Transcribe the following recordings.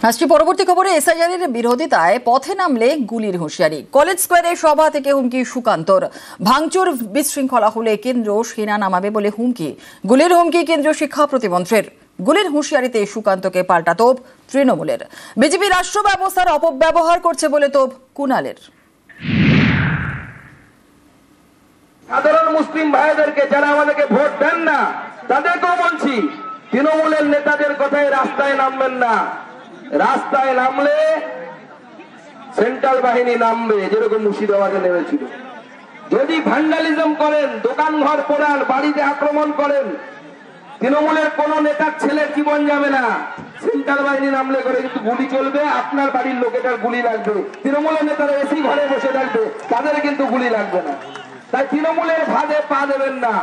আজকে পরবর্তী খবরে এসআইআর এর বিরোধিতায় পথে নামলে গুলির হুঁশিয়ারি। কলেজ স্কোয়ারে সভা থেকে হুমকি সুকান্তর। ভাঙচুর বিশৃঙ্খলা হলে কেন্দ্র সেনা নামাবে বলে হুমকি। গুলির হুমকি কেন্দ্রীয় শিক্ষা প্রতিমন্ত্রীর। গুলির হুঁশিয়ারিতে সুকান্তকে পাল্টা তোপ তৃণমূলের। বিজেপি রাষ্ট্র ব্যবস্থার অপব্যবহার করছে বলে তোপ কুণালের। সাধারণ মুসলিম ভাইদেরকে যারা আমাদেরকে ভোট দেন না তাদেরকেও বলছি, তৃণমূলের নেতাদের কথায় রাস্তায় নামবেন না। রাস্তায় নামলে সেন্ট্রাল বাহিনী নামবে, যেরকম মুর্শিদাবাদে নেমেছিল। যদি ভ্যান্ডালিজম করেন, দোকান ঘর পোড়ান, বাড়িতে আক্রমণ করেন, তৃণমূলের কোন নেতার ছেলের জীবন যাবে না। সেন্ট্রাল বাহিনী নামলে করে কিন্তু গুলি চলবে, আপনার বাড়ির লোকেটার গুলি লাগবে। তৃণমূলের নেতারা এসি ঘরে বসে থাকবে, তাদের কিন্তু গুলি লাগবে না। তাই তৃণমূলের ভাগে পা দেবেন না।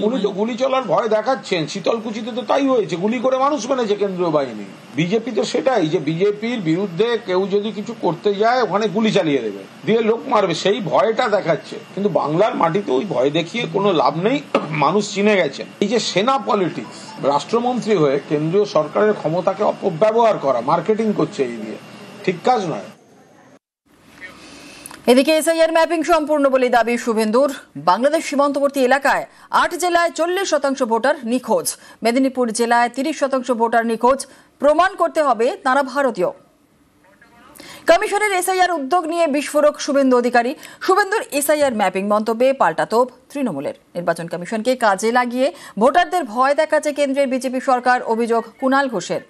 উনি তো গুলি চলার ভয় দেখাচ্ছেন। শীতলকুচিতে তো তাই হয়েছে, গুলি করে মানুষ মেরেছে কেন্দ্রীয় বাহিনী। বিজেপি তো সেটাই, যে বিজেপির বিরুদ্ধে কেউ যদি কিছু করতে যায় ওখানে গুলি চালিয়ে দেবে, দিয়ে লোক মারবে, সেই ভয়টা দেখাচ্ছে। কিন্তু বাংলার মাটিতে ওই ভয় দেখিয়ে কোনো লাভ নেই, মানুষ চিনে গেছেন। এই যে সেনা পলিটিক্স, রাষ্ট্রমন্ত্রী হয়ে কেন্দ্রীয় সরকারের ক্ষমতাকে অপব্যবহার করা, মার্কেটিং করছে, এই দিয়ে ঠিক কাজ নয়। এদিকে এসআইআর ম্যাপিং সম্পূর্ণ বলে দাবি শুভেন্দুর। বাংলাদেশ সীমান্তবর্তী এলাকায় 8 জেলায় 40% ভোটার নিখোঁজ। মেদিনীপুর জেলায় 30% ভোটার নিখোঁজ। প্রমাণ করতে হবে তারা ভারতীয়। কমিশনের এসআইআর উদ্যোগ নিয়ে বিস্ফোরক শুভেন্দু অধিকারী। শুভেন্দুর এসআইআর ম্যাপিং মন্তব্যে পাল্টা তোপ তৃণমূলের। নির্বাচন কমিশনকে কাজে লাগিয়ে ভোটারদের ভয় দেখাচ্ছে কেন্দ্রের বিজেপি সরকার, অভিযোগ কুণাল ঘোষের।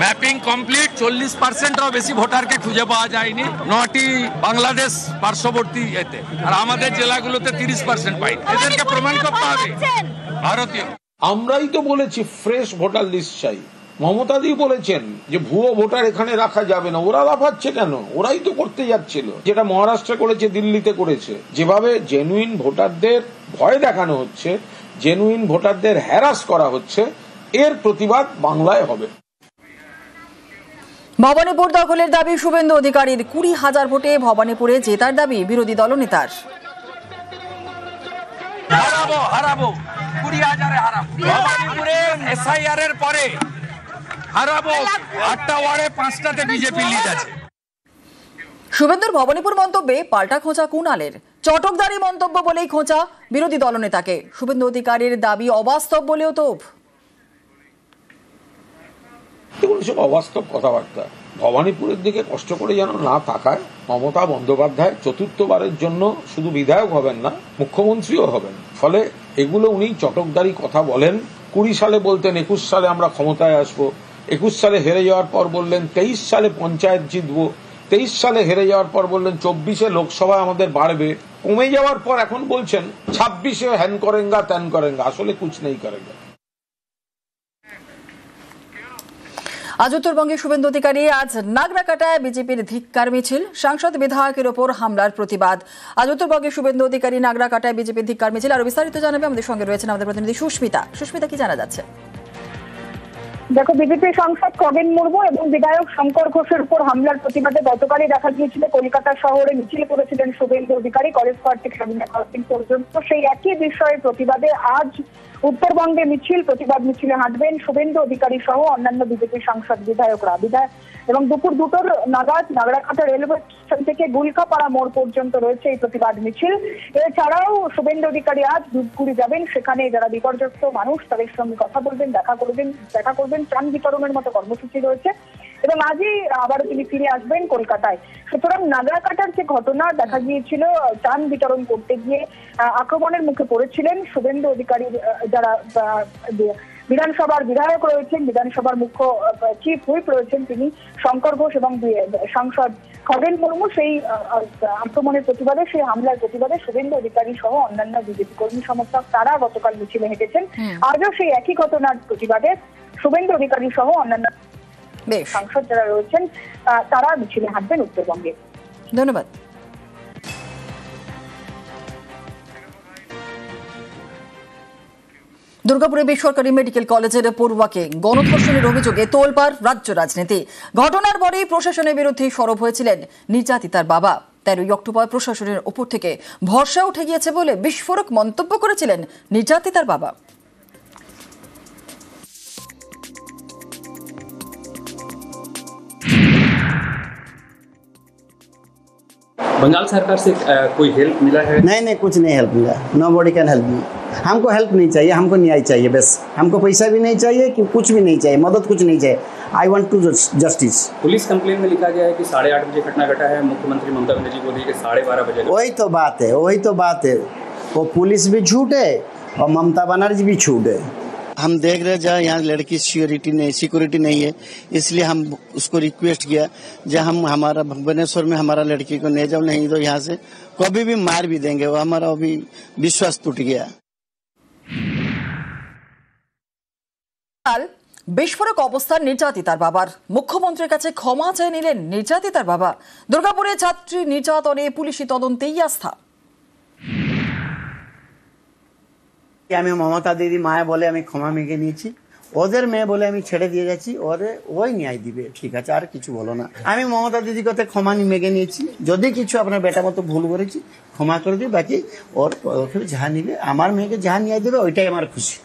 Mapping complete. 40%-এরও বেশি ভোটারকে খুঁজে পাওয়া যায়নি। 9টি বাংলাদেশ পার্শ্ববর্তী এতে, আর আমাদের জেলাগুলোতে 30% পাই। এদেরকে প্রমাণ করতে হবে ভারতীয়। আমরাই তো বলেছি ফ্রেশ ভোটার লিস্ট চাই। মমতাদি বলেছেন যে ভুয়ো ভোটার এখানে রাখা যাবে না। ওরা লাফাচ্ছে কেন? ওরাই তো করতে যাচ্ছিল, যেটা মহারাষ্ট্রে করেছে, দিল্লিতে করেছে। যেভাবে জেনুইন ভোটারদের ভয় দেখানো হচ্ছে, জেনুইন ভোটারদের হ্যারাস করা হচ্ছে, এর প্রতিবাদ বাংলায় হবে। ভবানীপুর দখলের দাবি শুভেন্দু অধিকারীর। 20,000 ভোটে ভবানীপুরে জেতার দাবি বিরোধী দলনেতার। হারাবো 20,000-এ হারাবো। ভবানীপুরে এসআইআর এর পরে হারাবো। 8টা ওয়ার্ডে 5টাতে বিজেপি লিড আছে। শুভেন্দুর ভবানীপুর মন্তব্যে পাল্টা খোঁচা কুণালের। চটকদারি মন্তব্য বলেই খোঁচা বিরোধী দলনেতাকে। শুভেন্দু অধিকারীর দাবি অবাস্তব বলেও তোপ। সব অবাস্তব কথাবার্তা। ভবানীপুরের দিকে কষ্ট করে যেন না তাকায়। মমতা বন্দ্যোপাধ্যায় চতুর্থবারের জন্য শুধু বিধায়ক হবেন না, মুখ্যমন্ত্রীও হবেন। ফলে এগুলো উনি চটকদারি কথা বলেন। 20 সালে বলতেন 21 সালে আমরা ক্ষমতায় আসবো। 21 সালে হেরে যাওয়ার পর বললেন 23 সালে পঞ্চায়েত জিতবো। 23 সালে হেরে যাওয়ার পর বললেন 24-এ লোকসভা আমাদের বাড়বে। কমে যাওয়ার পর এখন বলছেন 26-এ হ্যান করেঙ্গা ত্যান করেঙ্গা। আসলে কুছ নেই করেঙ্গা। আজ উত্তরবঙ্গে শুভেন্দু অধিকারী। আজ নাগরাকাটায় বিজেপির ধিক্কার মিছিল। সাংসদ বিধায়কের ওপর হামলার প্রতিবাদ। আজ উত্তরবঙ্গে শুভেন্দু অধিকারী, নাগরাকাটায় বিজেপির ধিক্কার মিছিল। আর বিস্তারিত জানাবে আমাদের সঙ্গে রয়েছেন আমাদের প্রতিনিধি সুস্মিতা। সুস্মিতা, কি জানা যাচ্ছে? দেখো, বিজেপি সাংসদ খগেন মুর্মু এবং বিধায়ক শঙ্কর ঘোষের উপর হামলার প্রতিবাদে গতকালই দেখা গিয়েছিল কলকাতা শহরে মিছিল করেছিলেন শুভেন্দু অধিকারী, কলেজ স্কোয়ার থেকে স্বাধীনতা ক্রসিং পর্যন্ত। সেই একই বিষয়ে প্রতিবাদে আজ উত্তরবঙ্গে মিছিল, প্রতিবাদ মিছিলে হাঁটবেন শুভেন্দু অধিকারী সহ অন্যান্য বিজেপি সাংসদ বিধায়করা। এবং দুপুর 2টোর নাগাদ নাগরাকাটা রেলওয়ে স্টেশন থেকে গুলকাপাড়া মোড় পর্যন্ত রয়েছে এই প্রতিবাদ মিছিল। এছাড়াও শুভেন্দু অধিকারী আজ ধূপগুড়ি যাবেন, সেখানে যারা বিপর্যস্ত মানুষ তাদের সঙ্গে কথা বলবেন, দেখা করবেন, ত্রাণ বিতরণের মতো কর্মসূচি রয়েছে। এবং আজই আবারও তিনি ফিরে আসবেন কলকাতায়। সুতরাং নাগরাকাটার যে ঘটনা দেখা গিয়েছিল, ত্রাণ বিতরণ করতে গিয়ে আক্রমণের মুখে পড়েছিলেন শুভেন্দু অধিকারীর যারা বিধানসভার বিধায়ক রয়েছেন, বিধানসভার মুখ্য চিফ হুইপ রয়েছেন তিনি শঙ্কর ঘোষ এবং সাংসদ খগেন মুর্মু। সেই আক্রমণের প্রতিবাদে, সেই হামলার প্রতিবাদে শুভেন্দু অধিকারী সহ অন্যান্য বিজেপি কর্মী সমর্থক তারা গতকাল মিছিলে হেঁটেছেন। আজও সেই একই ঘটনার প্রতিবাদে শুভেন্দু অধিকারী সহ অন্যান্য বেশ। সাংসদ যারা রয়েছেন তারা মিছিলে হাঁটবেন উত্তরবঙ্গে। ধন্যবাদ। দুর্গাপুরে বেসরকারি মেডিকেল কলেজের পড়ুয়াকে গণধর্ষণের অভিযোগে তোলপাড় রাজ্য রাজনীতি। ঘটনার পরেই প্রশাসনের বিরুদ্ধে সরব হয়েছিলেন নির্যাতিতার বাবা। 13ই অক্টোবর প্রশাসনের উপর থেকে ভরসা উঠে গিয়েছে বলে বিস্ফোরক মন্তব্য করেছিলেন নির্যাতিতার বাবা। बंगाल सरकार से कोई हेल्प मिला है? नहीं कुछ नहीं हेल्प मिला। Nobody can help me. हमको हेल्प नहीं चाहिए, हमको न्याय चाहिए बस। हमको पैसा भी नहीं चाहिए कि कुछ भी नहीं चाहिए, मदद कुछ नहीं चाहिए। I want to justice. Police complain में लिखा गया है कि 8:30 बजे घटना घटा है। मुख्यमंत्री ममता बनर्जी को दी कि 12:30 बजे। वही तो बात है। वो पुलिस भी झूठ है और ममता बनर्जी भी झूठ है। हम देख रहे जहाँ यहाँ लड़की सिक्योरिटी नहीं है, इसलिए हम उसको रिक्वेस्ट किया जब हम हमारा भुवनेश्वर में हमारा लड़की को ले जाओ, नहीं तो यहाँ से कभी भी मार भी देंगे। वो हमारा अभी विश्वास टूट गया। বিস্ফোরক অবস্থান নির্যাতিতার বাবার। মুখ্যমন্ত্রীর কাছে ক্ষমা চেয়ে নিলেন নির্যাতিতার বাবা। দুর্গাপুরে ছাত্রী নির্যাতনে পুলিশি তদন্তেই আস্থা। আমি মমতা দিদি মায়ে বলে আমি ক্ষমা মেগে নিয়েছি, ওদের মেয়ে বলে আমি ছেড়ে দিয়ে যাচ্ছি, ওই ন্যায় দিবে, ঠিক আছে, আর কিছু বলো না। আমি মমতা দিদির কথা ক্ষমা মেগে নিয়েছি, যদি কিছু আপনার বেটা মতো ভুল করেছি ক্ষমা করে দিই, বাকি ওর পদক্ষেপ যাহা নিবে, আমার মেয়েকে যাহা ন্যায় দেবে ওইটাই আমার খুশি।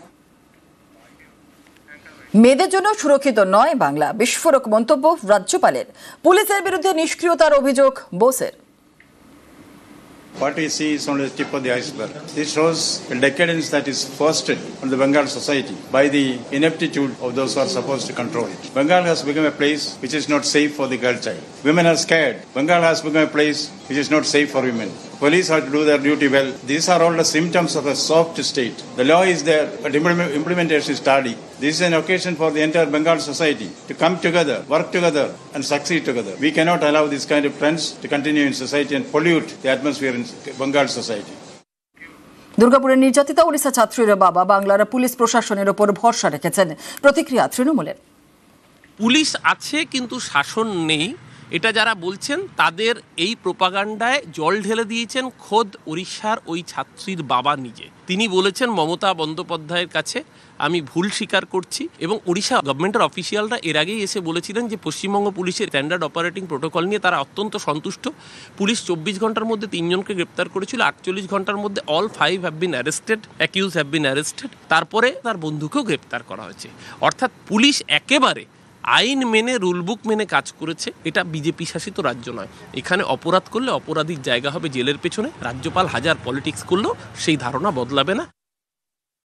মেয়েদের জন্য সুরক্ষিত নয় বাংলা, বিস্ফোরক মন্তব্য রাজ্যপালের। পুলিশের বিরুদ্ধে নিষ্ক্রিয়তার অভিযোগ বোসের। What we see is only the tip of the iceberg. This shows a decadence that is fostered on the Bengal society by the ineptitude of those who are supposed to control it. Bengal has become a place which is not safe for the girl child. Women are scared. Bengal has become a place which is not safe for women. Police have to do their duty well. These are all the symptoms of a soft state. The law is there, but implementation is tardy. This is an occasion for the entire Bengal society to come together, work together, and succeed together. We cannot allow this kind of trends to continue in society and pollute the atmosphere in Bengal society. দুর্গাপুরের নির্যাতিতা ওড়িশা ছাত্রীর বাবা বাংলার police প্রশাসনের ওপর ভরসা রেখেছেন। প্রতিক্রিয়া তৃণমূলের। পুলিশ আছে কিন্তু শাসন নেই, এটা যারা বলছেন তাদের এই প্রোপাগান্ডায় জল ঢেলে দিয়েছেন খোদ ওড়িশার ওই ছাত্রীর বাবা নিজে। তিনি বলেছেন মমতা বন্দ্যোপাধ্যায়ের কাছে আমি ভুল স্বীকার করছি, এবং ওড়িশা গভর্নমেন্টের অফিসিয়ালরা এর আগেই এসে বলেছিলেন যে পশ্চিমবঙ্গ পুলিশের স্ট্যান্ডার্ড অপারেটিং প্রোটোকল নিয়ে তারা অত্যন্ত সন্তুষ্ট। পুলিশ 24 ঘন্টার মধ্যে 3 জনকে গ্রেপ্তার করেছিল, 48 ঘন্টার মধ্যে all 5 have been arrested, accused have been arrested. তারপরে তার বন্ধুকেও গ্রেপ্তার করা হয়েছে। অর্থাৎ পুলিশ একেবারে আইন মেনে রুলবুক মেনে কাজ করেছে। এটা বিজেপি শাসিত রাজ্য নয়, এখানে অপরাধ করলে অপরাধীর জায়গা হবে জেলের পেছনে। রাজ্যপাল হাজার পলিটিক্স করলেও সেই ধারণা বদলাবে না।